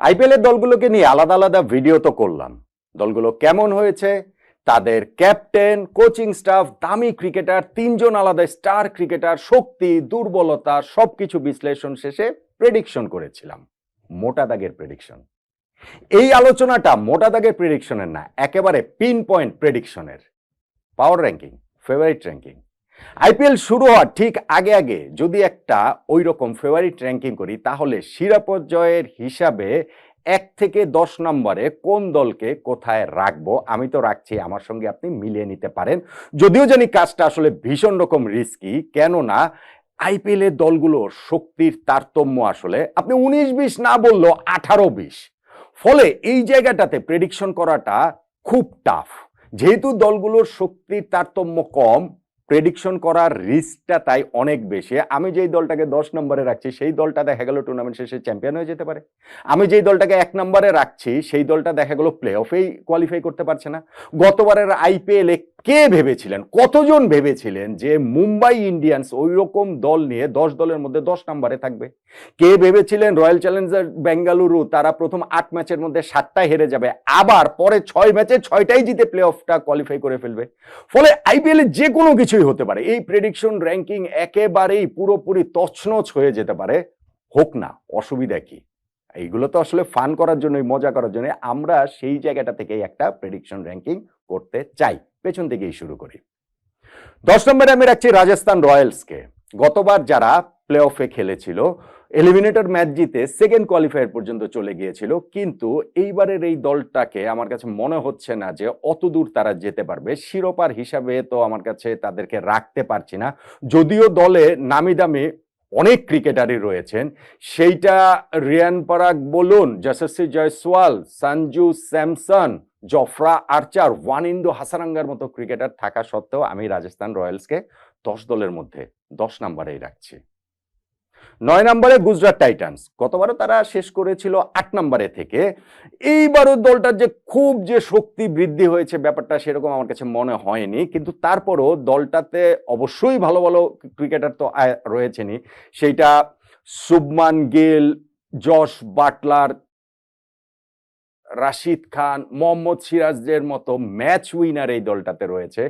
IPL এর দলগুলোকে নিয়ে আলাদা আলাদা ভিডিও তো করলাম। দলগুলো কেমন হয়েছে, তাদের ক্যাপ্টেন, কোচিং স্টাফ, দামি ক্রিকেটার, তিনজন আলাদা স্টার ক্রিকেটার, শক্তি, দুর্বলতা সবকিছু বিশ্লেষণ শেষে প্রেডিকশন করেছিলাম। মোটা দাগের প্রেডিকশন। এই আলোচনাটা মোটা দাগের প্রেডিকশনের না, একেবারে পিন পয়েন্ট প্রেডিকশনের। পাওয়ার র্যাঙ্কিং, ফেভারিট র্যাঙ্কিং। আইপিএল শুরু হওয়ার ঠিক আগে আগে যদি একটা ওই রকম ফেভারিট র্যাঙ্কিং করি, তাহলে শিরোপা জয়ের হিসাবে 1 থেকে 10 নম্বরে কোন দলকে কোথায় রাখবো, আমি তো রাখছি, আমার সঙ্গে আপনি মিলিয়ে নিতে পারেন। যদিও জানি কাজটা আসলে ভীষণ রকম রিস্কি, কেননা আইপিএল এর দলগুলোর শক্তির তারতম্য আসলে আপনি 19-20 না বললেও 18-20। ফলে এই জায়গাটাতে প্রেডিকশন করাটা খুব টাফ। যেহেতু দলগুলোর শক্তির তারতম্য কম, প্রেডিকশন করার রিস্কটা তাই অনেক বেশি। আমি যেই দলটাকে 10 নম্বরে রাখছি সেই দলটা দেখা গেল টুর্নামেন্ট শেষে চ্যাম্পিয়ন হয়ে যেতে পারে। আমি যেই দলটাকে 1 নম্বরে রাখছি সেই দলটা দেখা গেল প্লে অফেই কোয়ালিফাই করতে পারছে না। গতবারের আইপিএল এ কে ভেবেছিলেন, কতজন ভেবেছিলেন যে মুম্বাই ইন্ডিয়ান্স ওই রকম দল নিয়ে 10 দলের মধ্যে 10 নম্বরে থাকবে? কে ভেবেছিলেন রয়্যাল চ্যালেঞ্জার বেঙ্গালুরু তারা প্রথম 8 ম্যাচের মধ্যে 7টাই হেরে যাবে, আবার পরে 6 ম্যাচে 6টাই জিতে প্লে অফটা কোয়ালিফাই করে ফেলবে? ফলে আইপিএল এ যে কোনো কিছুই হতে পারে। এই প্রেডিকশন র্যাঙ্কিং একেবারেই পুরোপুরি তছনছ হয়ে যেতে পারে। হোক না, অসুবিধা কি? এইগুলো তো আসলে ফান করার জন্য, মজা করার জন্য। আমরা সেই জায়গাটা থেকেই একটা প্রেডিকশন র্যাঙ্কিং করতে চাই। পেছন থেকেই শুরু করি। 10 নম্বরে আমি রাখছি রাজস্থান রয়্যালসকে। গতবার যারা প্লে অফে খেলেছিল, এলিমিনেটর ম্যাচ জিতে সেকেন্ড কোয়ালিফায়ার পর্যন্ত চলে গিয়েছিল, কিন্তু এইবারের এই দলটাকে আমার কাছে মনে হচ্ছে না যে অত দূর তারা যেতে পারবে। শিরোপার হিসাবে তো আমার কাছে তাদেরকে রাখতে পারছি না, যদিও দলে নামি দামি অনেক ক্রিকেটারই রয়েছেন। সেইটা রিয়ান পরাগ বলুন, যশস্বী জয়সওয়াল, সঞ্জু স্যামসন, জফরা আর্চার, ওয়ানিন্দু হাসারাঙ্গার মতো ক্রিকেটার থাকা সত্ত্বেও আমি রাজস্থান রয়্যালসকে 10 দলের মধ্যে 10 নম্বরেই রাখছি। 9 নম্বরে গুজরাট টাইটান্স। গতবারও তারা শেষ করেছিল 8 নম্বরে থেকে। এইবারও দলটার যে খুব যে শক্তি বৃদ্ধি হয়েছে ব্যাপারটা সেরকম আমার কাছে মনে হয়নি, কিন্তু তারপরও দলটাতে অবশ্যই ভালো ভালো ক্রিকেটার তো রয়েছেনই। সেইটা শুভমান গিল, জশ বাটলার, রাশিদ খান, মোহাম্মদ সিরাজের মতো ম্যাচ উইনার এই দলটাতে রয়েছে।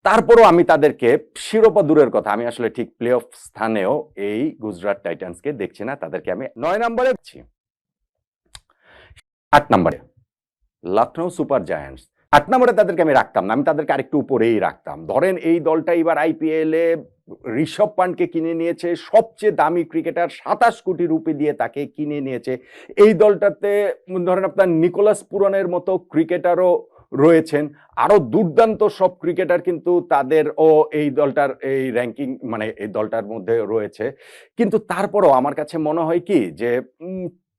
তারপরও আমি তাদেরকে শিরোপা দূরের কথা, আমি আসলে ঠিক প্লে অফ স্থানেও এই গুজরাট টাইটান্সকে দেখছি না। তাদেরকে আমি 9 নম্বরে দেখছি। 8 নম্বরে লখনৌ সুপার জায়ান্টস। 8 নম্বরে তাদেরকে আমি রাখতাম না, আমি তাদেরকে আরেকটু উপরেই রাখতাম। ধরেন এই দলটা এবার আইপিএল এ ঋষভ পান্টকে কিনে নিয়েছে, সবচেয়ে দামি ক্রিকেটার, 27 কোটি রুপি দিয়ে তাকে কিনে নিয়েছে। এই দলটাতে ধরেন আপনার নিকোলাস পুরানের মতো ক্রিকেটারও রয়েছেন, আরো দুর্দান্ত সব ক্রিকেটার কিন্তু তাদের ও এই দলটার এই র্যাঙ্কিং মানে এই দলটার মধ্যে রয়েছে। কিন্তু তারপরও আমার কাছে মনে হয় কি যে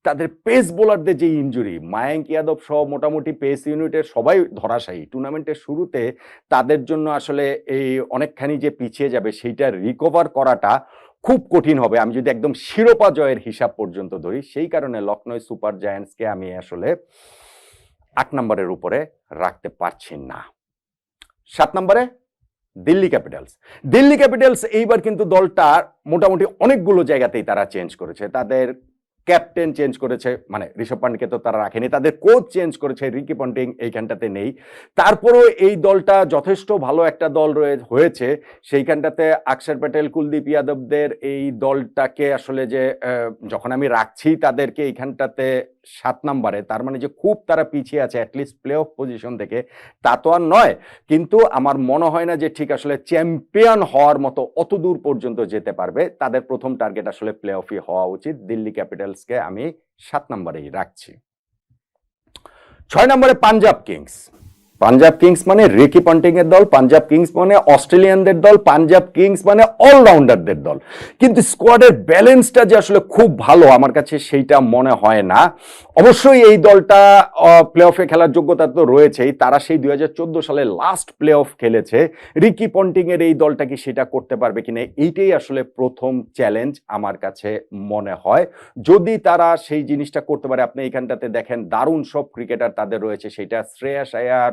তাদের পেস বোলারদের যে ইনজুরি, মায়াঙ্ক যাদব সহ মোটামুটি পেস ইউনিটের সবাই ধরাশায়ী। টুর্নামেন্টের শুরুতে তাদের জন্য আসলে এই অনেকখানি যে পিছিয়ে যাবে সেইটা রিকভার করাটা খুব কঠিন হবে, আমি যদি একদম শিরোপা জয়ের হিসাব পর্যন্ত ধরি। সেই কারণে লখনৌ সুপার জায়ান্টসকে আমি আসলে 8 নম্বরের উপরে রাখতে পারছি না। 7 নম্বরে দিল্লি ক্যাপিটালস। দিল্লি ক্যাপিটালস এইবার কিন্তু দলটা মোটামুটি অনেকগুলো জায়গাতেই তারা চেঞ্জ করেছে। তাদের ক্যাপ্টেন চেঞ্জ করেছে, মানে ঋষভ পান্টকে তো তারা রাখেনি, তাদের কোচ চেঞ্জ করেছে, রিকি পন্টিং এইখানটাতে নেই। তারপরেও এই দলটা যথেষ্ট ভালো একটা দল হয়েছে। সেইখানটাতে অক্ষর প্যাটেল, কুলদীপ যাদবদের এই দলটাকে আসলে যে যখন আমি রাখছি তাদেরকে এইখানটাতে 7 নম্বরে, তার মানে যে খুব তারা পিছিয়ে আছে অ্যাটলিস্ট প্লে অফ পজিশন থেকে, তা তো আর নয়। কিন্তু আমার মনে হয় না যে ঠিক আসলে চ্যাম্পিয়ন হওয়ার মতো অত দূর পর্যন্ত যেতে পারবে। তাদের প্রথম টার্গেট আসলে প্লে অফই হওয়া উচিত। দিল্লি ক্যাপিটালসকে আমি 7 নম্বরেই রাখছি। 6 নম্বরে পাঞ্জাব কিংস। পাঞ্জাব কিংস মানে রিকি পন্টিং এর দল, পাঞ্জাব কিংস মানে অস্ট্রেলিয়ানদের দল, পাঞ্জাব কিংস মানে অলরাউন্ডারদের দল। কিন্তু স্কোয়াডের ব্যালেন্সটা যে আসলে খুব ভালো আমার কাছে সেইটা মনে হয় না। অবশ্যই এই দলটা প্লে অফে খেলার যোগ্যতা তো রয়েছেই, তারা সেই 2014 সালে লাস্ট প্লে অফ খেলেছে। রিকি পন্টিং এর এই দলটা কি সেটা করতে পারবে কিনা, এইটাই আসলে প্রথম চ্যালেঞ্জ আমার কাছে মনে হয়। যদি তারা সেই জিনিসটা করতে পারে, আপনি এইখানটাতে দেখেন দারুণ সব ক্রিকেটার তাদের রয়েছে, সেটা শ্রেয়াস আয়ার,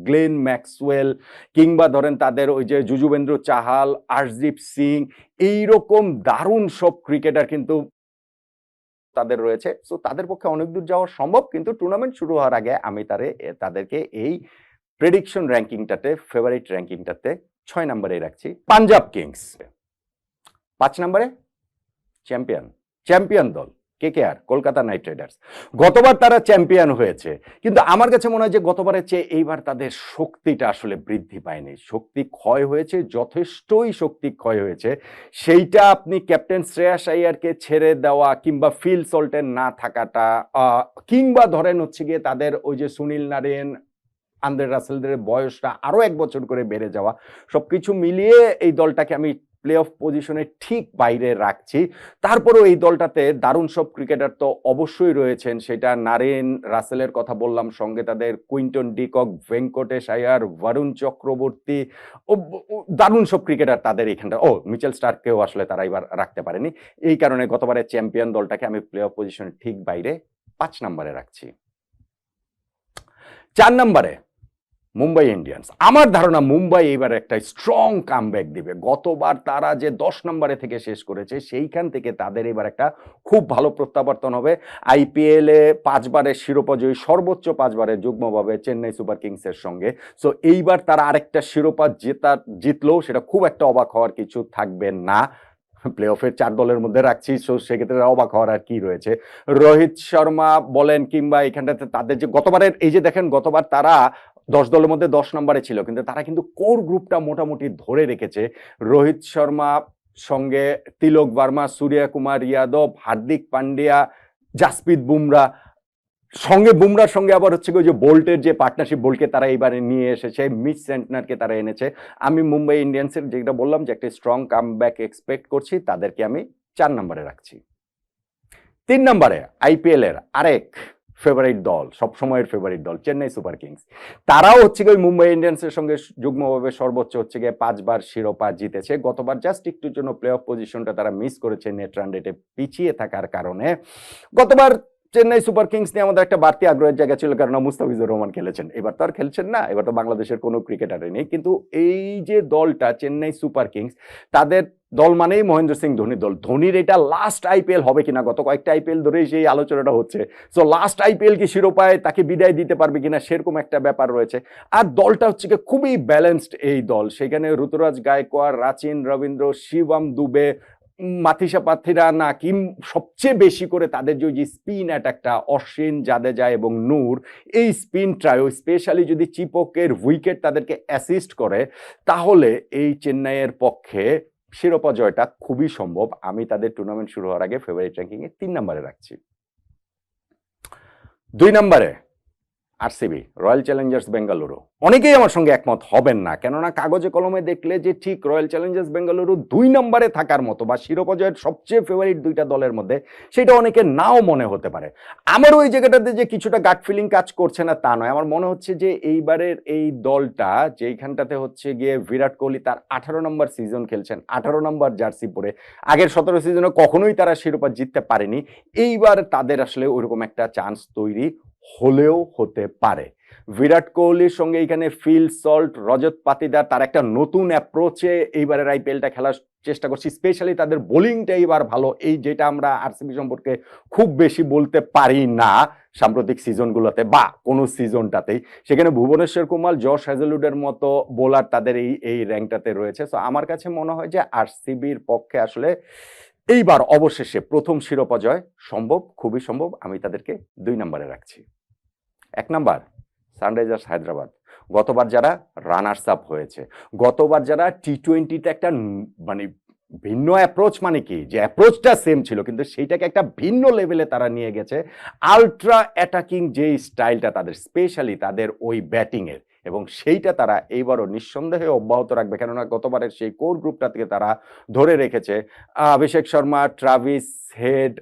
গ্লেন ম্যাক্সওয়েল, কিংবা ধরেন তাদের ওই যে যুজুবেন্দ্র চাহাল, আরশদীপ সিং, এইরকম দারুণ সব ক্রিকেটার কিন্তু তাদের রয়েছে। সো তাদের পক্ষে অনেক দূর যাওয়া সম্ভব, কিন্তু টুর্নামেন্ট শুরু হওয়ার আগে আমি তাদেরকে এই প্রেডিকশন র্যাঙ্কিংটাতে, ফেভারিট র্যাঙ্কিংটাতে 6 নম্বরে রাখছি। পাঞ্জাব কিংস 5 নম্বরে চ্যাম্পিয়ন দল কেকেআর, কলকাতা নাইট রাইডার্স। গতবার তারা চ্যাম্পিয়ন হয়েছে, কিন্তু আমার কাছে মনে হয় যে গতবারের চেয়ে এইবার তাদের শক্তিটা আসলে বৃদ্ধি পায়নি, শক্তি ক্ষয় হয়েছে, যথেষ্টই শক্তি ক্ষয় হয়েছে। সেইটা আপনি ক্যাপ্টেন শ্রেয়াস আইয়ারকে ছেড়ে দেওয়া কিংবা ফিল সল্টের না থাকাটা, কিংবা ধরেন হচ্ছে গিয়ে তাদের ওই যে সুনীল নারিন, আন্দ্রে রাসেলদের বয়সটা আরো 1 বছর করে বেড়ে যাওয়া, সবকিছু মিলিয়ে এই দলটাকে আমি প্লে অফ পজিশনে ঠিক বাইরে রাখছি। তারপরেও এই দলটাতে দারুণ সব ক্রিকেটার তো অবশ্যই রয়েছেন, সেটা নারিন, রাসেলের কথা বললাম, সঙ্গে তাদের কুইন্টন ডিকক, ভেঙ্কটেশ আয়ার, বরুণ চক্রবর্তী, দারুণ সব ক্রিকেটার তাদের এখানটা। মিচেল স্টার্ককেও আসলে তারা এবার রাখতে পারেনি। এই কারণে গতবারের চ্যাম্পিয়ন দলটাকে আমি প্লে অফ পজিশনে ঠিক বাইরে 5 নম্বরে রাখছি। 4 নম্বরে মুম্বাই ইন্ডিয়ান্স। আমার ধারণা মুম্বাই এবার একটা স্ট্রং কামব্যাক দিবে। গতবার তারা যে 10 নম্বরে থেকে শেষ করেছে, সেইখান থেকে তাদের এবার একটা খুব ভালো প্রত্যাবর্তন হবে। আইপিএলে 5 বারের শিরোপাজয়ী, সর্বোচ্চ 5 বারের যুগ্মভাবে চেন্নাই সুপার কিংসের সঙ্গে। সো এইবার তারা আরেকটা শিরোপা জিতলেও সেটা খুব একটা অবাক হওয়ার কিছু থাকবে না। প্লে অফের 4 দলের মধ্যে রাখছি, সো সেক্ষেত্রে অবাক হওয়ার আর কি রয়েছে। রোহিত শর্মা বলেন কিংবা এখানটাতে তাদের যে গতবারের, এই যে দেখেন গতবার তারা 10 দলের মধ্যে 10 নম্বরে ছিল, কিন্তু তারা কিন্তু কোর গ্রুপটা মোটামুটি ধরে রেখেছে। রোহিত শর্মা সঙ্গে তিলক ভার্মা, সূর্য কুমার যাদব, হার্দিক পান্ডিয়া, জাসপ্রীত বুমরা, সঙ্গে বুমরার সঙ্গে আবার হচ্ছে যে বোল্টের যে পার্টনারশিপ, বোল্টকে তারা এবারে নিয়ে এসেছে, মিচ সেন্টনারকে তারা এনেছে। আমি মুম্বাই ইন্ডিয়ান্সের যেটা বললাম যে একটা স্ট্রং কামব্যাক এক্সপেক্ট করছি, তাদেরকে আমি 4 নম্বরে রাখছি। 3 নম্বরে আইপিএল এর আরেক ফেভারিট দল, সবসময়ের ফেভারিট দল চেন্নাই সুপার কিংস। তারাও হচ্ছে গিয়ে মুম্বাই ইন্ডিয়ান্সের সঙ্গে যুগ্মভাবে সর্বোচ্চ হচ্ছে গিয়ে 5 বার শিরোপা জিতেছে। গতবার জাস্ট একটুর জন্য প্লে অফ পজিশনটা তারা মিস করেছে নেট রান রেটে পিছিয়ে থাকার কারণে। গতবার চেন্নাই সুপার কিংস নিয়ে আমাদের একটা বাড়তি আগ্রহের জায়গা ছিল, কারণ মুস্তাফিজুর রহমান খেলেছেন। এবার তো আর খেলছেন না, এবার তো বাংলাদেশের কোনো ক্রিকেটারই নেই। কিন্তু এই যে দলটা চেন্নাই সুপার কিংস, তাদের দল মানেই মহেন্দ্র সিং ধোনির দল। ধোনির এটা লাস্ট আইপিএল হবে কিনা, গত কয়েকটা আইপিএল ধরেই সেই আলোচনাটা হচ্ছে। সো লাস্ট আইপিএল কি শিরোপায় তাকে বিদায় দিতে পারবে কিনা, সেরকম একটা ব্যাপার রয়েছে। আর দলটা হচ্ছে কি খুবই ব্যালেন্সড এই দল, সেখানে ঋতুরাজ গায়কোয়াড়, রাচিন রবীন্দ্র, শিবম দুবে, মাথিসা পাথিরানা, কিম সবচেয়ে বেশি করে তাদের যে স্পিন অ্যাটাকটা, অশ্বিন, জাদেজা এবং নূর, এই স্পিন ট্রায়ো, স্পেশালি যদি চিপকের উইকেট তাদেরকে অ্যাসিস্ট করে, তাহলে এই চেন্নাইয়ের পক্ষে শিরোপা জয়টা খুবই সম্ভব। আমি তাদের টুর্নামেন্ট শুরু হওয়ার আগে ফেভারিট র্যাঙ্কিং এ 3 নম্বরে রাখছি। 2 নম্বরে আরসিবি, রয়্যাল চ্যালেঞ্জার্স বেঙ্গালুরু। অনেকেই আমার সঙ্গে একমত হবেন না, কেননা কাগজে কলমে দেখলে যে ঠিক রয়্যাল চ্যালেঞ্জার্স বেঙ্গালুরু 2 নম্বরে থাকার মতো বা শিরোপা জয়ের সবচেয়ে ফেভারিট 2টা দলের মধ্যে, সেটা অনেকে নাও মনে হতে পারে। আমার ওই জায়গাটাতে যে কিছুটা গাট ফিলিং কাজ করছে না তা নয়, আমার মনে হচ্ছে যে এইবারের এই দলটা যেইখানটাতে হচ্ছে গিয়ে বিরাট কোহলি তার 18 নম্বর সিজন খেলছেন, 18 নম্বর জার্সি পরে। আগের 17 সিজনে কখনোই তারা শিরোপা জিততে পারেনি। এইবার তাদের আসলে ওইরকম একটা চান্স তৈরি হলেও হতে পারে। বিরাট কোহলির সঙ্গে এখানে ফিল সল্ট, রজত পাতিদার, তার একটা নতুন অ্যাপ্রোচে এইবারের আইপিএলটা খেলার চেষ্টা করছি। স্পেশালি তাদের বোলিংটা এইবার ভালো, এই যেটা আমরা আরসিবি সম্পর্কে খুব বেশি বলতে পারি না সাম্প্রতিক সিজনগুলোতে বা কোনো সিজনটাতেই। সেখানে ভুবনেশ্বর কুমার, জশ হ্যাজেলউডের মতো বোলার তাদের এই র্যাঙ্কটাতে রয়েছে। সো আমার কাছে মনে হয় যে আরসিবির পক্ষে আসলে এইবার অবশেষে প্রথম শিরোপা জয় সম্ভব, খুবই সম্ভব। আমি তাদেরকে 2 নম্বরে রাখছি। 1 নম্বর সানরাইজার্স হায়দ্রাবাদ। গতবার যারা রানার্স আপ হয়েছে, গতবার যারা টি-20তে একটা মানে ভিন্ন অ্যাপ্রোচ, মানে কি যে অ্যাপ্রোচটা সেম ছিল কিন্তু সেইটাকে একটা ভিন্ন লেভেলে তারা নিয়ে গেছে। আলট্রা অ্যাটাকিং যে স্টাইলটা তাদের, স্পেশালি তাদের ওই ব্যাটিংয়ের, এবং সেইটা তারা এইবারও নিঃসন্দেহে অব্যাহত রাখবে, কেননা গতবারের সেই কোর গ্রুপটা থেকে তারা ধরে রেখেছে। অভিষেক শর্মা, ট্রাভিস হেড,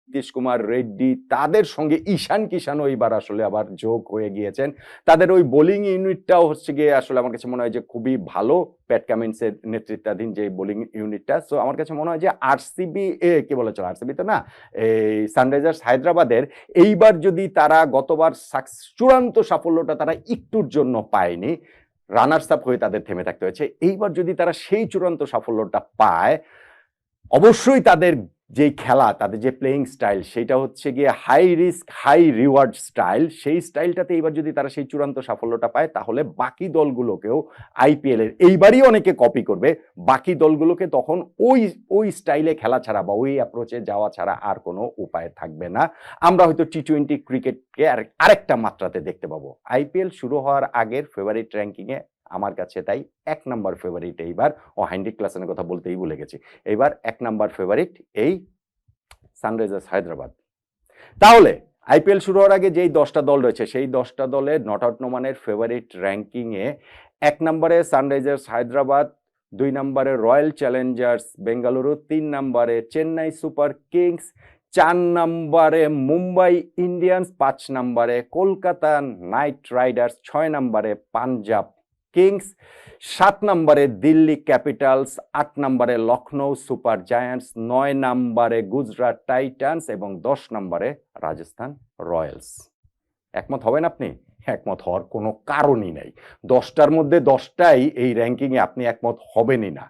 নীতিশ কুমার রেড্ডি, তাদের সঙ্গে ঈশান কিষানও এইবার আসলে আবার যোগ হয়ে গিয়েছেন। তাদের ওই বোলিং ইউনিটটাও হচ্ছে গিয়ে আসলে আমার কাছে মনে হয় যে খুবই ভালো, প্যাট কামিন্সের নেতৃত্বাধীন যে বোলিং ইউনিটটা। সো আমার কাছে মনে হয় যে আরসিবি, কি বলে চলো, আরসিবি তো না, এই সানরাইজার্স হায়দ্রাবাদের এইবার যদি তারা গতবার চূড়ান্ত সাফল্যটা তারা একটুর জন্য পায়নি, রানার্স আপ হয়ে তাদের থেমে থাকতে হয়েছে, এইবার যদি তারা সেই চূড়ান্ত সাফল্যটা পায়, অবশ্যই তাদের যেই খেলা তাদের যে প্লেইং স্টাইল সেটা হচ্ছে গিয়ে high risk high reward style, সেই স্টাইলটাতে এবার যদি তারা সেই চূড়ান্ত সাফল্যটা পায় তাহলে বাকি দলগুলোকেও আইপিএল এর এইবারই অনেকে কপি করবে, বাকি দলগুলোকে তখন ওই ওই স্টাইলে খেলা ছাড়া বা ওই অ্যাপ্রোচে যাওয়া ছাড়া আর কোনো উপায় থাকবে না। আমরা হয়তো টি-20 ক্রিকেটকে আরেকটা মাত্রাতে দেখতে পাবো। আইপিএল শুরু হওয়ার আগের ফেভারিট র্যাঙ্কিংয়ে আমার কাছে তাই ১ নাম্বার ফেভারিট এইবার, হেনরিক ক্লাসেনের কথা বলতেই ভুলে গেছি। এইবার ১ নাম্বার ফেভারিট এই সানরাইজার্স হায়দ্রাবাদ। তাহলে আইপিএল শুরু হওয়ার আগে যেই ১০টা দল রয়েছে সেই ১০টা দলের নট আউট নোমানের ফেভারিট র্যাঙ্কিংয়ে ১ নম্বরে সানরাইজার্স হায়দ্রাবাদ, ২ নম্বরে রয়্যাল চ্যালেঞ্জার্স বেঙ্গালুরু, ৩ নম্বরে চেন্নাই সুপার কিংস, ৪ নম্বরে মুম্বাই ইন্ডিয়ান্স, ৫ নম্বরে কলকাতা নাইট রাইডার্স, ৬ নম্বরে পাঞ্জাব কিংস, ৭ নম্বরে দিল্লি ক্যাপিটালস, ৮ নম্বরে লখনৌ সুপার জায়ান্টস, ৯ নম্বরে গুজরাট টাইটান্স এবং ১০ নম্বরে রাজস্থান রয়্যালস। একমত হবেন আপনি? একমত হওয়ার কোনো কারণই নাই। ১০টার মধ্যে ১০টাই এই র্যাঙ্কিংয়ে আপনি একমত হবেনই না।